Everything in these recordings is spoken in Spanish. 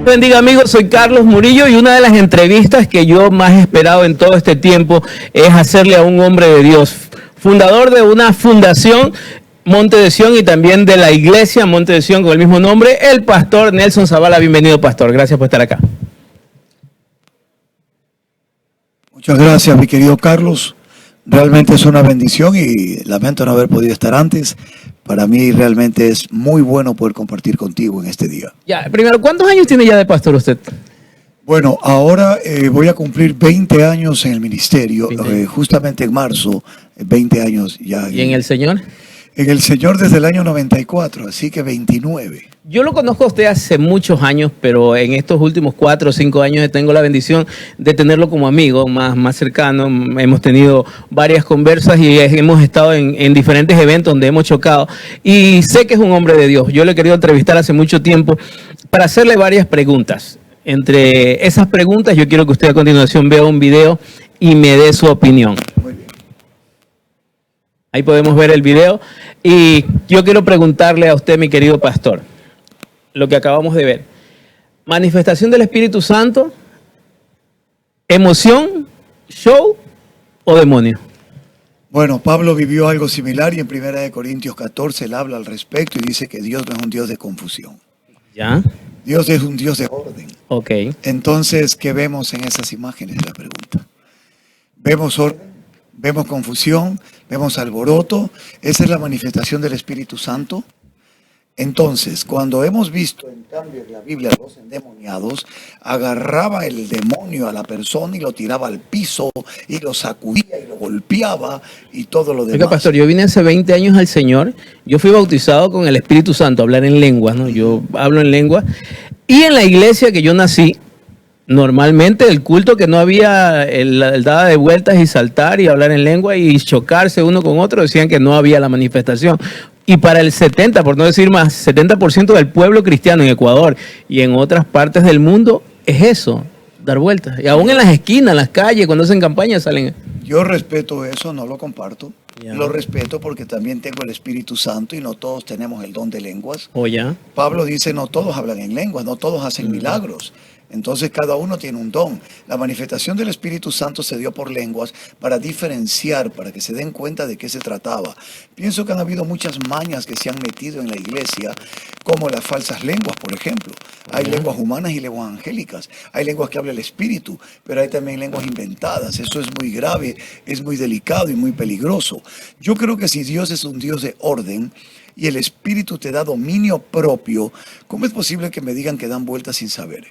Bendiga amigos, soy Carlos Murillo y una de las entrevistas que yo más he esperado en todo este tiempo es hacerle a un hombre de Dios, fundador de una fundación Monte de Sion y también de la iglesia Monte de Sion con el mismo nombre, el pastor Nelson Zavala. Bienvenido, pastor, gracias por estar acá. Muchas gracias, mi querido Carlos. Realmente es una bendición y lamento no haber podido estar antes. Para mí realmente es muy bueno poder compartir contigo en este día. Ya, primero, ¿cuántos años tiene ya de pastor usted? Bueno, ahora voy a cumplir 20 años en el ministerio, justamente en marzo, 20 años ya. ¿Y en el Señor? En el Señor desde el año 94, así que 29. Yo lo conozco a usted hace muchos años, pero en estos últimos 4 o 5 años tengo la bendición de tenerlo como amigo más cercano. Hemos tenido varias conversas y hemos estado en diferentes eventos donde hemos chocado. Y sé que es un hombre de Dios. Yo lo he querido entrevistar hace mucho tiempo para hacerle varias preguntas. Entre esas preguntas, yo quiero que usted a continuación vea un video y me dé su opinión. Muy bien. Ahí podemos ver el video. Y yo quiero preguntarle a usted, mi querido pastor, lo que acabamos de ver. ¿Manifestación del Espíritu Santo? ¿Emoción? ¿Show? ¿O demonio? Bueno, Pablo vivió algo similar y en 1 Corintios 14 él habla al respecto y dice que Dios no es un Dios de confusión. ¿Ya? Dios es un Dios de orden. Ok. Entonces, ¿qué vemos en esas imágenes? La pregunta. Vemos orden, vemos confusión, vemos alboroto. Esa es la manifestación del Espíritu Santo. Entonces, cuando hemos visto en cambio en la Biblia a los endemoniados, agarraba el demonio a la persona y lo tiraba al piso y lo sacudía y lo golpeaba y todo lo demás. Oiga, pastor, yo vine hace 20 años al Señor. Yo fui bautizado con el Espíritu Santo, hablar en lenguas, ¿no? Yo hablo en lengua. Y en la iglesia que yo nací, normalmente el culto que no había el dada de vueltas y saltar y hablar en lengua y chocarse uno con otro, decían que no había la manifestación. Y para el 70, por no decir más, 70% del pueblo cristiano en Ecuador y en otras partes del mundo es eso, dar vueltas. Y aún en las esquinas, en las calles, cuando hacen campaña salen. Yo respeto eso, no lo comparto. Ya. Lo respeto porque también tengo el Espíritu Santo y no todos tenemos el don de lenguas. ¿O ya? Pablo dice, no todos hablan en lenguas, no todos hacen milagros. Entonces cada uno tiene un don. La manifestación del Espíritu Santo se dio por lenguas para diferenciar, para que se den cuenta de qué se trataba. Pienso que han habido muchas mañas que se han metido en la iglesia, como las falsas lenguas, por ejemplo. Hay lenguas humanas y lenguas angélicas. Hay lenguas que habla el Espíritu, pero hay también lenguas inventadas. Eso es muy grave, es muy delicado y muy peligroso. Yo creo que si Dios es un Dios de orden y el Espíritu te da dominio propio, ¿cómo es posible que me digan que dan vueltas sin saber?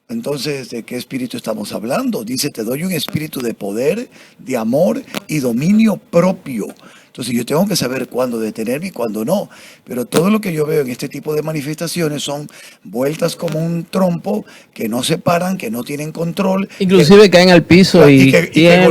Entonces, ¿de qué espíritu estamos hablando? Dice, te doy un espíritu de poder, de amor y dominio propio. Entonces, yo tengo que saber cuándo detenerme y cuándo no. Pero todo lo que yo veo en este tipo de manifestaciones son vueltas como un trompo que no se paran, que no tienen control. Inclusive caen al piso y que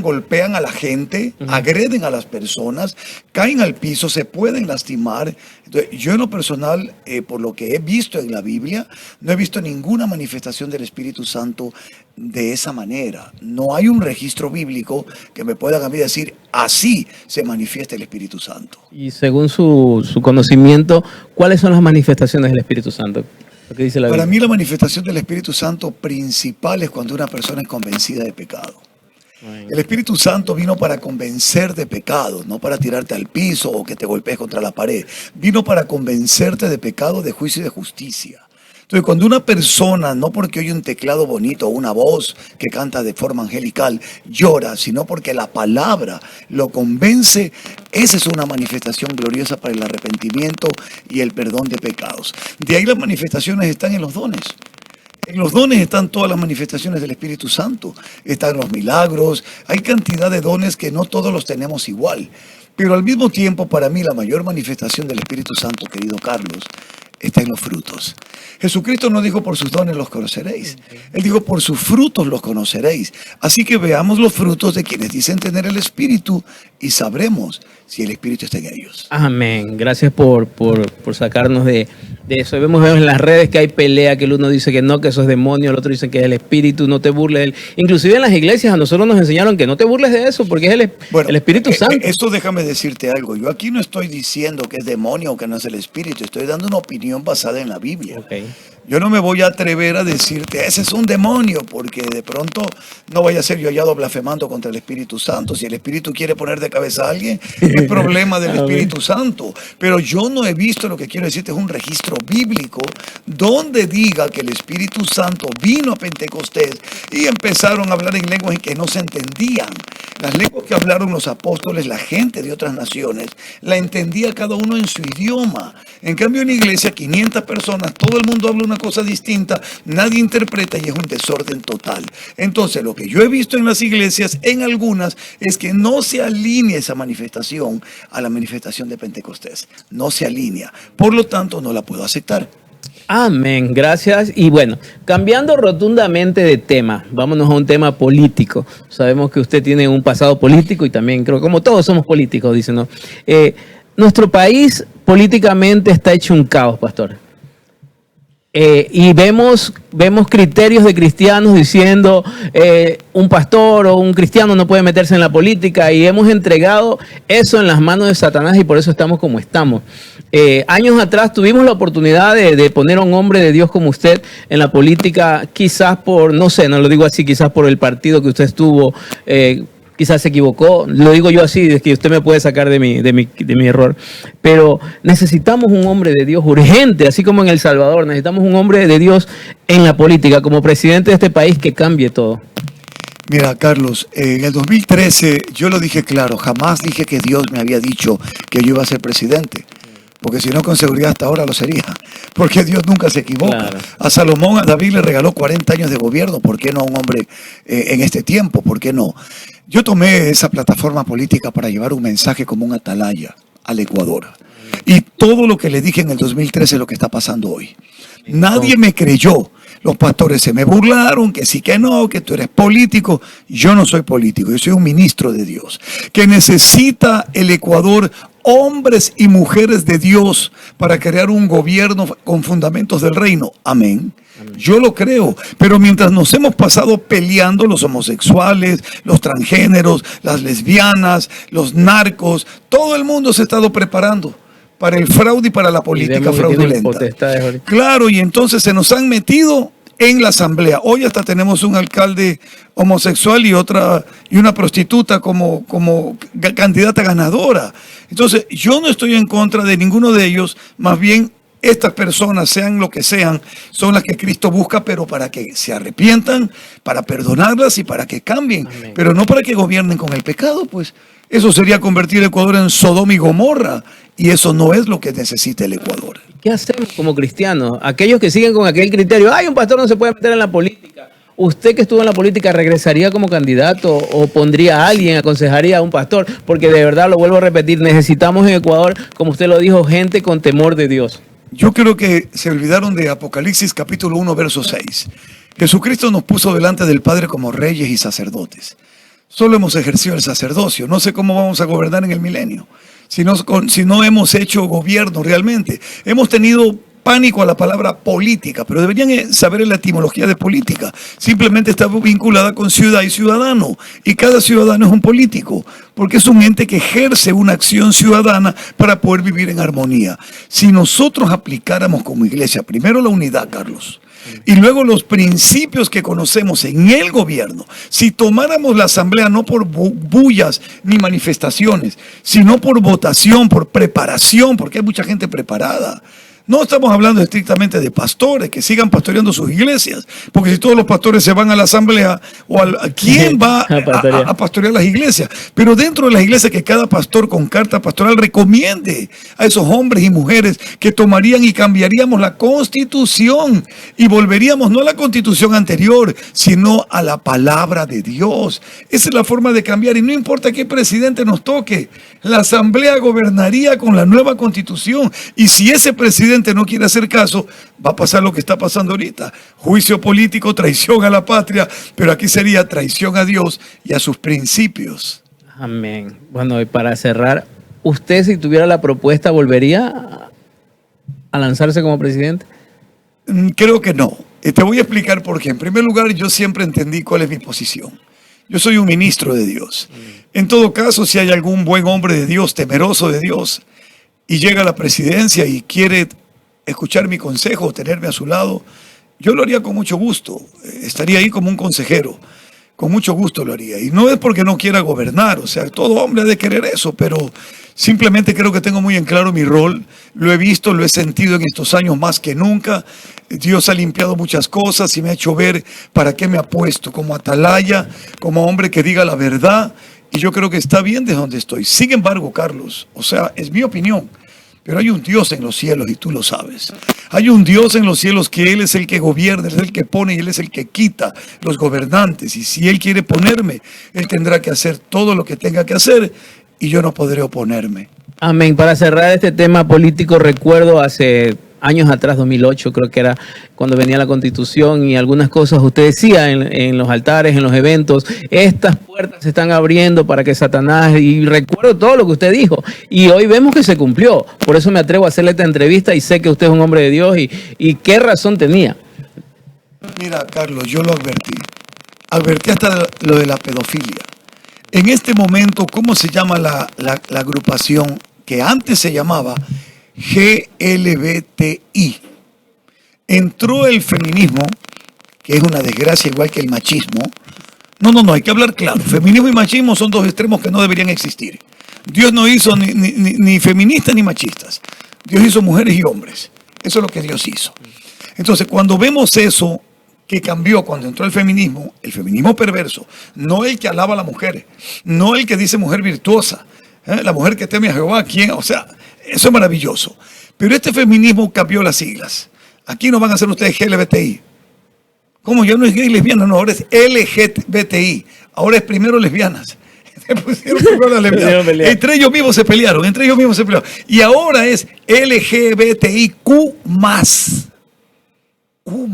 golpean a la gente, agreden a las personas, caen al piso, se pueden lastimar. Entonces, yo en lo personal, por lo que he visto en la Biblia, no he visto ninguna manifestación del Espíritu Santo de esa manera. No hay un registro bíblico que me puedan a mí decir, así se manifiesta el Espíritu Santo. Y según su conocimiento, ¿cuáles son las manifestaciones del Espíritu Santo? Lo que dice la Biblia. Para mí la manifestación del Espíritu Santo principal es cuando una persona es convencida de pecado. El Espíritu Santo vino para convencer de pecado, no para tirarte al piso o que te golpees contra la pared. Vino para convencerte de pecado, de juicio y de justicia. Entonces, cuando una persona, no porque oye un teclado bonito o una voz que canta de forma angelical, llora, sino porque la palabra lo convence, esa es una manifestación gloriosa para el arrepentimiento y el perdón de pecados. De ahí las manifestaciones están en los dones. En los dones están todas las manifestaciones del Espíritu Santo. Están los milagros. Hay cantidad de dones que no todos los tenemos igual. Pero al mismo tiempo, para mí, la mayor manifestación del Espíritu Santo, querido Carlos, está en los frutos. Jesucristo no dijo por sus dones los conoceréis. Él dijo por sus frutos los conoceréis. Así que veamos los frutos de quienes dicen tener el Espíritu y sabremos si el Espíritu está en ellos. Amén. Gracias por sacarnos de eso. Vemos en las redes que hay pelea, que el uno dice que no, que eso es demonio, el otro dice que es el Espíritu, no te burles de él. Inclusive en las iglesias a nosotros nos enseñaron que no te burles de eso porque es el Espíritu Santo. Esto déjame decirte algo. Yo aquí no estoy diciendo que es demonio o que no es el Espíritu. Estoy dando una opinión basada en la Biblia. Okay. Yo no me voy a atrever a decirte, ese es un demonio, porque de pronto no vaya a ser yo hallado blasfemando contra el Espíritu Santo. Si el Espíritu quiere poner de cabeza a alguien, es problema del Espíritu Santo. Pero yo no he visto, lo que quiero decirte, es un registro bíblico donde diga que el Espíritu Santo vino a Pentecostés y empezaron a hablar en lenguas en que no se entendían. Las lenguas que hablaron los apóstoles, la gente de otras naciones, la entendía cada uno en su idioma. En cambio, en la iglesia, 500 personas, todo el mundo habla una cosa distinta, nadie interpreta y es un desorden total. Entonces, lo que yo he visto en las iglesias, en algunas, es que no se alinea esa manifestación a la manifestación de Pentecostés. No se alinea. Por lo tanto, no la puedo aceptar. Amén, gracias. Y bueno, cambiando rotundamente de tema, vámonos a un tema político. Sabemos que usted tiene un pasado político y también creo que como todos somos políticos, dicen, ¿no? Nuestro país políticamente está hecho un caos, pastor. Y vemos criterios de cristianos diciendo un pastor o un cristiano no puede meterse en la política, y hemos entregado eso en las manos de Satanás y por eso estamos como estamos. Años atrás tuvimos la oportunidad de poner a un hombre de Dios como usted en la política, quizás por, no sé, no lo digo así, quizás por el partido que usted estuvo, quizás se equivocó, lo digo yo así, es que usted me puede sacar de mi error, pero necesitamos un hombre de Dios urgente, así como en El Salvador, necesitamos un hombre de Dios en la política, como presidente de este país, que cambie todo. Mira, Carlos, en el 2013 yo lo dije claro, jamás dije que Dios me había dicho que yo iba a ser presidente. Porque si no, con seguridad hasta ahora lo sería. Porque Dios nunca se equivoca. Claro. A Salomón, a David le regaló 40 años de gobierno. ¿Por qué no a un hombre en este tiempo? ¿Por qué no? Yo tomé esa plataforma política para llevar un mensaje como un atalaya al Ecuador. Y todo lo que le dije en el 2013 es lo que está pasando hoy. Nadie me creyó. Los pastores se me burlaron, que sí, que no, que tú eres político. Yo no soy político, yo soy un ministro de Dios. Que necesita el Ecuador hombres y mujeres de Dios para crear un gobierno con fundamentos del reino. Amén. Yo lo creo, pero mientras nos hemos pasado peleando los homosexuales, los transgéneros, las lesbianas, los narcos, todo el mundo se ha estado preparando para el fraude y para la política fraudulenta. Claro, y entonces se nos han metido en la asamblea. Hoy hasta tenemos un alcalde homosexual y una prostituta como candidata ganadora. Entonces, yo no estoy en contra de ninguno de ellos, más bien estas personas, sean lo que sean, son las que Cristo busca, pero para que se arrepientan, para perdonarlas y para que cambien. Amén. Pero no para que gobiernen con el pecado, pues. Eso sería convertir el Ecuador en Sodoma y Gomorra, y eso no es lo que necesita el Ecuador. ¿Qué hacemos como cristianos? Aquellos que siguen con aquel criterio, un pastor no se puede meter en la política. ¿Usted que estuvo en la política regresaría como candidato o pondría a alguien, aconsejaría a un pastor? Porque de verdad, lo vuelvo a repetir, necesitamos en Ecuador, como usted lo dijo, gente con temor de Dios. Yo creo que se olvidaron de Apocalipsis capítulo 1, verso 6. Jesucristo nos puso delante del Padre como reyes y sacerdotes. Solo hemos ejercido el sacerdocio. No sé cómo vamos a gobernar en el milenio. Si no hemos hecho gobierno realmente. Hemos tenido pánico a la palabra política, pero deberían saber la etimología de política. Simplemente está vinculada con ciudad y ciudadano. Y cada ciudadano es un político, porque es un ente que ejerce una acción ciudadana para poder vivir en armonía. Si nosotros aplicáramos como iglesia, primero la unidad, Carlos, y luego los principios que conocemos en el gobierno, si tomáramos la asamblea no por bullas ni manifestaciones, sino por votación, por preparación, porque hay mucha gente preparada. No estamos hablando estrictamente de pastores que sigan pastoreando sus iglesias, porque si todos los pastores se van a la asamblea, ¿quién va a pastorear las iglesias? Pero dentro de las iglesias, que cada pastor con carta pastoral recomiende a esos hombres y mujeres que tomarían y cambiaríamos la constitución y volveríamos no a la constitución anterior, sino a la palabra de Dios. Esa es la forma de cambiar, y no importa qué presidente nos toque, la asamblea gobernaría con la nueva constitución, y si ese presidente no quiere hacer caso, va a pasar lo que está pasando ahorita: juicio político, traición a la patria, pero aquí sería traición a Dios y a sus principios. Amén. Bueno, y para cerrar, ¿usted, si tuviera la propuesta, volvería a lanzarse como presidente? Creo que no. Te voy a explicar por qué. En primer lugar, yo siempre entendí cuál es mi posición. Yo soy un ministro de Dios. En todo caso, si hay algún buen hombre de Dios, temeroso de Dios, y llega a la presidencia y quiere escuchar mi consejo o tenerme a su lado, yo lo haría con mucho gusto. Estaría ahí como un consejero. Con mucho gusto lo haría. Y no es porque no quiera gobernar, o sea, todo hombre ha de querer eso, pero simplemente creo que tengo muy en claro mi rol. Lo he visto, lo he sentido en estos años más que nunca. Dios ha limpiado muchas cosas y me ha hecho ver para qué me ha puesto, como atalaya, como hombre que diga la verdad. Y yo creo que está bien de donde estoy. Sin embargo, Carlos, o sea, es mi opinión. Pero hay un Dios en los cielos y tú lo sabes. Hay un Dios en los cielos que Él es el que gobierna, Él es el que pone y Él es el que quita los gobernantes. Y si Él quiere ponerme, Él tendrá que hacer todo lo que tenga que hacer y yo no podré oponerme. Amén. Para cerrar este tema político, recuerdo hace años atrás, 2008 creo que era, cuando venía la Constitución y algunas cosas usted decía en los altares, en los eventos, estas puertas se están abriendo para que Satanás, y recuerdo todo lo que usted dijo, y hoy vemos que se cumplió. Por eso me atrevo a hacerle esta entrevista y sé que usted es un hombre de Dios y qué razón tenía. Mira, Carlos, yo lo advertí. Advertí hasta lo de la pedofilia. En este momento, ¿cómo se llama la agrupación que antes se llamaba GLBTI? Entró el feminismo, que es una desgracia igual que el machismo. No, hay que hablar claro. Feminismo y machismo son dos extremos que no deberían existir. Dios no hizo ni feministas ni machistas. Dios hizo mujeres y hombres. Eso es lo que Dios hizo. Entonces, cuando vemos eso que cambió cuando entró el feminismo perverso, no el que alaba a la mujer, no el que dice mujer virtuosa, la mujer que teme a Jehová, ¿quién? O sea, eso es maravilloso. Pero este feminismo cambió las siglas. Aquí no van a ser ustedes LGBTI. ¿Cómo? Ya no es gay y lesbiana, no, ahora es LGBTI. Ahora es primero lesbianas. Entre ellos mismos se pelearon. Y ahora es LGBTIQ+. Q+.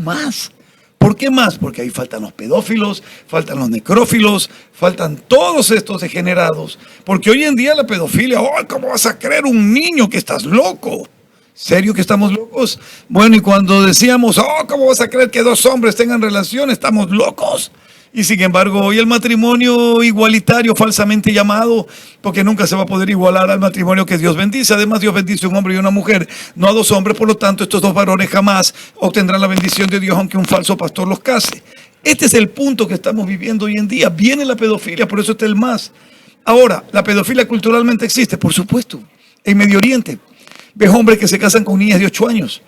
¿Por qué más? Porque ahí faltan los pedófilos, faltan los necrófilos, faltan todos estos degenerados. Porque hoy en día la pedofilia, ¿cómo vas a creer un niño que estás loco? ¿Serio que estamos locos? Bueno, y cuando decíamos, ¿cómo vas a creer que dos hombres tengan relación? Estamos locos. Y sin embargo, hoy el matrimonio igualitario falsamente llamado, porque nunca se va a poder igualar al matrimonio que Dios bendice. Además, Dios bendice a un hombre y una mujer, no a dos hombres. Por lo tanto, estos dos varones jamás obtendrán la bendición de Dios, aunque un falso pastor los case. Este es el punto que estamos viviendo hoy en día. Viene la pedofilia, por eso está el más. Ahora, ¿la pedofilia culturalmente existe? Por supuesto. En Medio Oriente, ves hombres que se casan con niñas de 8 años.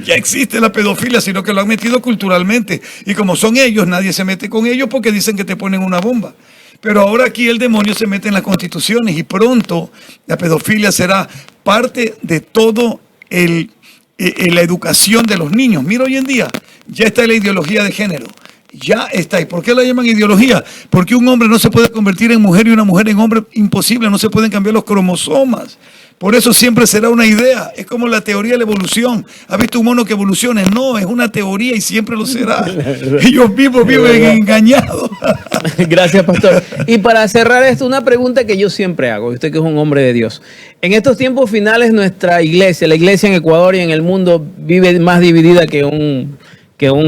Ya existe la pedofilia, sino que lo han metido culturalmente. Y como son ellos, nadie se mete con ellos porque dicen que te ponen una bomba. Pero ahora aquí el demonio se mete en las constituciones y pronto la pedofilia será parte de todo la educación de los niños. Mira, hoy en día ya está la ideología de género. Ya está. ¿Y por qué la llaman ideología? Porque un hombre no se puede convertir en mujer y una mujer en hombre. Imposible, no se pueden cambiar los cromosomas. Por eso siempre será una idea. Es como la teoría de la evolución. ¿Has visto un mono que evolucione? No, es una teoría y siempre lo será. Ellos mismos viven engañados. Gracias, pastor. Y para cerrar esto, una pregunta que yo siempre hago, usted que es un hombre de Dios. En estos tiempos finales, nuestra iglesia, la iglesia en Ecuador y en el mundo, vive más dividida que un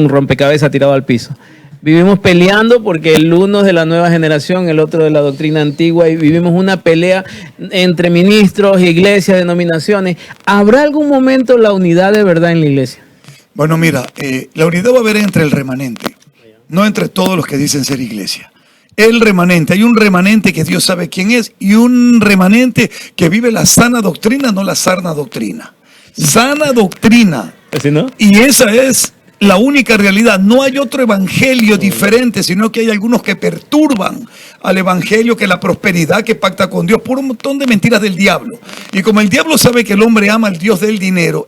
rompecabezas tirado al piso. Vivimos peleando porque el uno es de la nueva generación, el otro de la doctrina antigua, y vivimos una pelea entre ministros, iglesias, denominaciones. ¿Habrá algún momento la unidad de verdad en la iglesia? Bueno, mira, la unidad va a haber entre el remanente, no entre todos los que dicen ser iglesia. El remanente, hay un remanente que Dios sabe quién es y un remanente que vive la sana doctrina, no la sarna doctrina. Sana doctrina. ¿Así no? Y esa es la única realidad. No hay otro evangelio diferente, sino que hay algunos que perturban al evangelio, que la prosperidad, que pacta con Dios, por un montón de mentiras del diablo. Y como el diablo sabe que el hombre ama al Dios del dinero,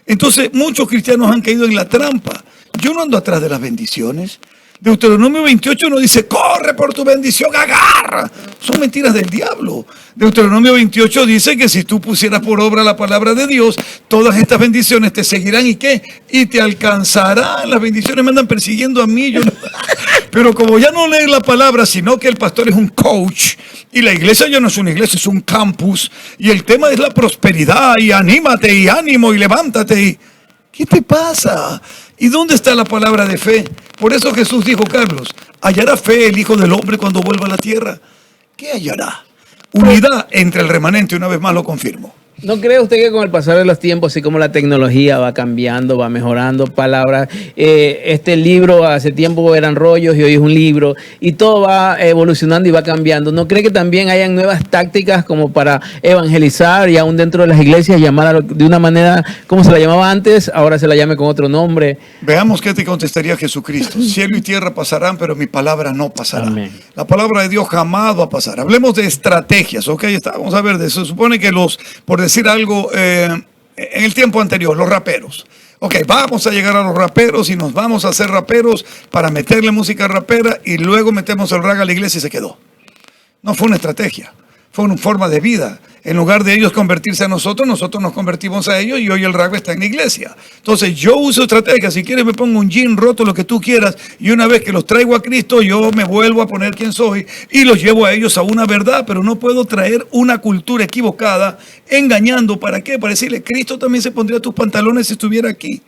entonces muchos cristianos han caído en la trampa. Yo no ando atrás de las bendiciones. Deuteronomio 28 nos dice, corre por tu bendición, agarra. Son mentiras del diablo. Deuteronomio 28 dice que si tú pusieras por obra la palabra de Dios, todas estas bendiciones te seguirán y ¿qué? Y te alcanzarán. Las bendiciones me andan persiguiendo a mí. Pero como ya no leen la palabra, sino que el pastor es un coach y la iglesia ya no es una iglesia, es un campus. Y el tema es la prosperidad y anímate y ánimo y levántate. ¿Qué te pasa? ¿Y dónde está la palabra de fe? Por eso Jesús dijo, Carlos, ¿hallará fe el Hijo del Hombre cuando vuelva a la tierra? ¿Qué hallará? Unidad entre el remanente, una vez más lo confirmo. ¿No cree usted que con el pasar de los tiempos, así como la tecnología va cambiando, va mejorando palabras, este libro hace tiempo eran rollos y hoy es un libro, y todo va evolucionando y va cambiando? ¿No cree que también hayan nuevas tácticas como para evangelizar y aún dentro de las iglesias llamar de una manera como se la llamaba antes, ahora se la llame con otro nombre? Veamos qué te contestaría Jesucristo. Cielo y tierra pasarán, pero mi palabra no pasará. Amén. La palabra de Dios jamás va a pasar. Hablemos de estrategias, ¿ok? Vamos a ver, se supone que por decir algo, en el tiempo anterior, los raperos. Ok, vamos a llegar a los raperos y nos vamos a hacer raperos para meterle música rapera y luego metemos el rag a la iglesia y se quedó. No fue una estrategia, fue una forma de vida. En lugar de ellos convertirse a nosotros nos convertimos a ellos y hoy el rap está en la iglesia. Entonces yo uso estrategias. Si quieres me pongo un jean roto, lo que tú quieras, y una vez que los traigo a Cristo, yo me vuelvo a poner quien soy y los llevo a ellos a una verdad, pero no puedo traer una cultura equivocada, engañando. ¿Para qué? Para decirle, Cristo también se pondría tus pantalones si estuviera aquí.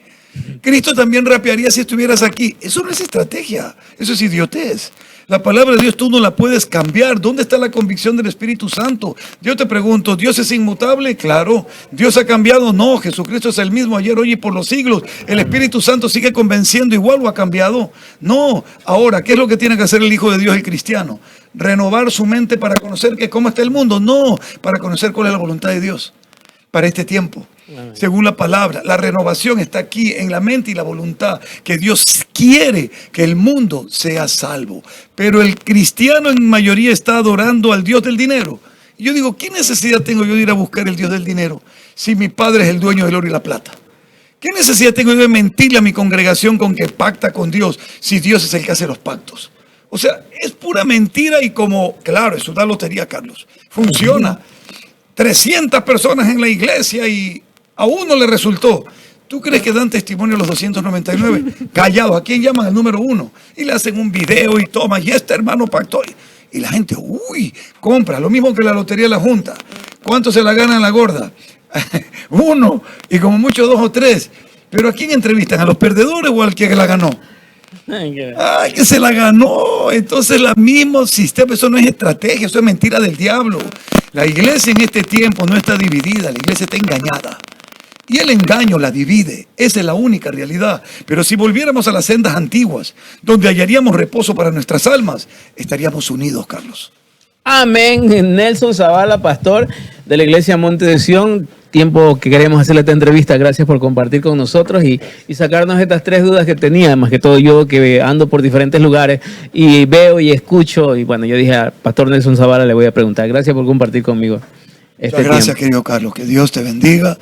Cristo también rapearía si estuvieras aquí. Eso no es estrategia, eso es idiotez. La palabra de Dios tú no la puedes cambiar. ¿Dónde está la convicción del Espíritu Santo? Yo te pregunto, ¿Dios es inmutable? Claro. ¿Dios ha cambiado? No. Jesucristo es el mismo ayer, hoy y por los siglos. ¿El Espíritu Santo sigue convenciendo igual o ha cambiado? No. Ahora, ¿qué es lo que tiene que hacer el Hijo de Dios, el cristiano? ¿Renovar su mente para conocer cómo está el mundo? No. Para conocer cuál es la voluntad de Dios para este tiempo. Según la palabra, la renovación está aquí en la mente y la voluntad, que Dios quiere que el mundo sea salvo. Pero el cristiano en mayoría está adorando al Dios del dinero. Y yo digo, ¿qué necesidad tengo yo de ir a buscar el Dios del dinero si mi padre es el dueño del oro y la plata? ¿Qué necesidad tengo yo de mentirle a mi congregación con que pacta con Dios si Dios es el que hace los pactos? O sea, es pura mentira y claro, es una lotería, Carlos. Funciona. 300 personas en la iglesia y a uno le resultó. ¿Tú crees que dan testimonio los 299? Callados. ¿A quién llaman el número 1? Y le hacen un video y toma, y este hermano pactó. Y la gente, compra. Lo mismo que la lotería de la Junta. ¿Cuánto se la gana en la gorda? 1. Y como mucho 2 o 3. ¿Pero a quién entrevistan? ¿A los perdedores o al que la ganó? ¡Ay, que se la ganó! Entonces, el mismo sistema, eso no es estrategia, eso es mentira del diablo. La iglesia en este tiempo no está dividida, la iglesia está engañada. Y el engaño la divide, esa es la única realidad. Pero si volviéramos a las sendas antiguas, donde hallaríamos reposo para nuestras almas, estaríamos unidos, Carlos. Amén. Nelson Zavala, pastor de la iglesia Monte de Sion. Tiempo que queremos hacerle esta entrevista. Gracias por compartir con nosotros y sacarnos estas 3 dudas que tenía. Más que todo yo que ando por diferentes lugares y veo y escucho. Y bueno, yo dije a pastor Nelson Zavala le voy a preguntar. Gracias por compartir conmigo Muchas gracias, querido Carlos. Que Dios te bendiga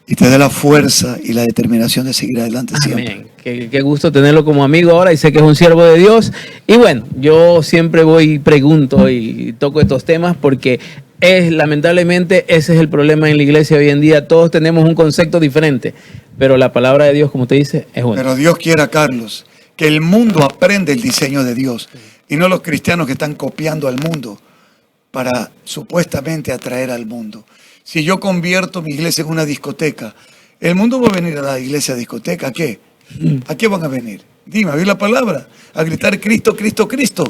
y te dé la fuerza y la determinación de seguir adelante siempre. Amén. Qué gusto tenerlo como amigo ahora y sé que es un siervo de Dios. Y bueno, yo siempre voy y pregunto y toco estos temas porque lamentablemente ese es el problema en la iglesia hoy en día. Todos tenemos un concepto diferente, pero la palabra de Dios, como usted dice, es buena. Pero Dios quiera, Carlos, que el mundo aprenda el diseño de Dios y no los cristianos que están copiando al mundo para supuestamente atraer al mundo. Si yo convierto mi iglesia en una discoteca, el mundo va a venir a la iglesia discoteca. ¿A qué? ¿A qué van a venir? Dime, a oír la palabra, a gritar Cristo, Cristo, Cristo.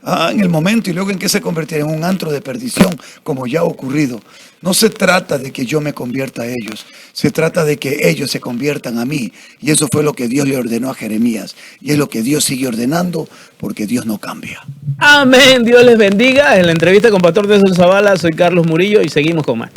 En el momento y luego en que se convertirá en un antro de perdición, como ya ha ocurrido. No se trata de que yo me convierta a ellos, se trata de que ellos se conviertan a mí. Y eso fue lo que Dios le ordenó a Jeremías. Y es lo que Dios sigue ordenando, porque Dios no cambia. Amén, Dios les bendiga. En la entrevista con Pastor Nelson Zavala, soy Carlos Murillo y seguimos con más.